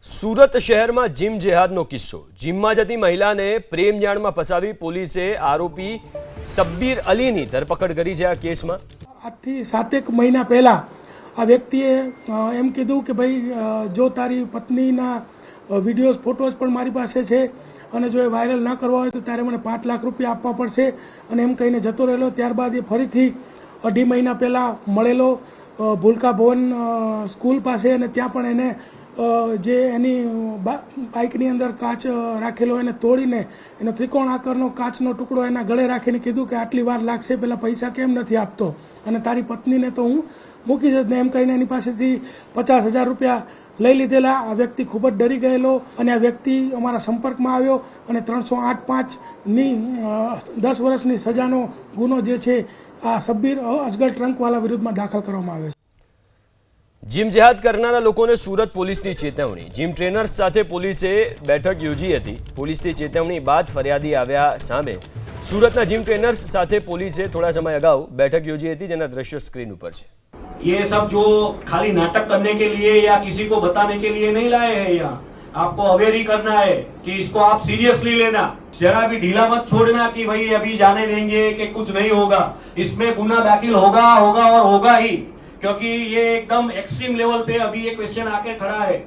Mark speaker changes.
Speaker 1: સુરત શહેરમાં જીમ જેહાદનો કિસ્સો। જીમમાં જતી મહિલાને પ્રેમ જાળમાં ફસાવી પોલીસે આરોપી સબ્બીર અલીની ધરપકડ કરી છે। આ કેસમાં
Speaker 2: આજથી 7 મહિના પહેલા આ વ્યક્તિએ એમ કીધું કે ભાઈ જો તારી પત્નીના વિડીયોઝ ફોટોઝ પણ મારી પાસે છે અને જો એ વાયરલ ના કરવા હોય તો તારે મને 5 લાખ રૂપિયા આપવા પડશે અને એમ કહીને જતો રહેલો। ત્યારબાદ એ ફરીથી 2.5 મહિના પહેલાં મળેલો ભૂલકા ભવન સ્કૂલ પાસે અને ત્યાં પણ એને જે એની બાઇકની અંદર કાચ રાખેલો એને તોડીને એનો ત્રિકોણ આકારનો કાચનો ટુકડો એના ગળે રાખીને કીધું કે આટલી વાર લાગશે, પહેલાં પૈસા કેમ નથી આપતો અને તારી પત્નીને તો હું મૂકી જ ને એમ કહીને એની પાસેથી 50,000 રૂપિયા લઈ લીધેલા। આ વ્યક્તિ ખૂબ જ ડરી ગયેલો અને આ વ્યક્તિ અમારા સંપર્કમાં આવ્યો અને 308(5)ની 10 વર્ષની સજાનો ગુનો જે છે આ સબ્બીર અસગર ટ્રંકવાલા વિરુદ્ધમાં દાખલ કરવામાં આવ્યો છે।
Speaker 1: જીમ જેહાદ કરનારા લોકોને સુરત પોલીસની ચેતવણી। જીમ ટ્રેનર્સ સાથે પોલીસે બેઠક યોજી હતી। પોલીસની ચેતવણી બાદ ફરિયાદી આવ્યા સામે સુરતના જીમ ટ્રેનર્સ સાથે પોલીસે થોડા સમય અગાઉ બેઠક યોજી હતી, જેના દ્રશ્યો સ્ક્રીન ઉપર છે।
Speaker 3: ये सब जो खाली नाटक करने के लिए या किसी को बताने के लिए नहीं लाए हैं। यहाँ आपको अवेयर ही करना है कि इसको आप सीरियसली लेना, जरा भी ढीला मत छोड़ना कि भाई अभी जाने देंगे कि कुछ नहीं होगा। इसमें गुना दाखिल होगा और होगा ही, क्योंकि ये एकदम एक्सट्रीम लेवल पे अभी ये क्वेश्चन आके खड़ा है।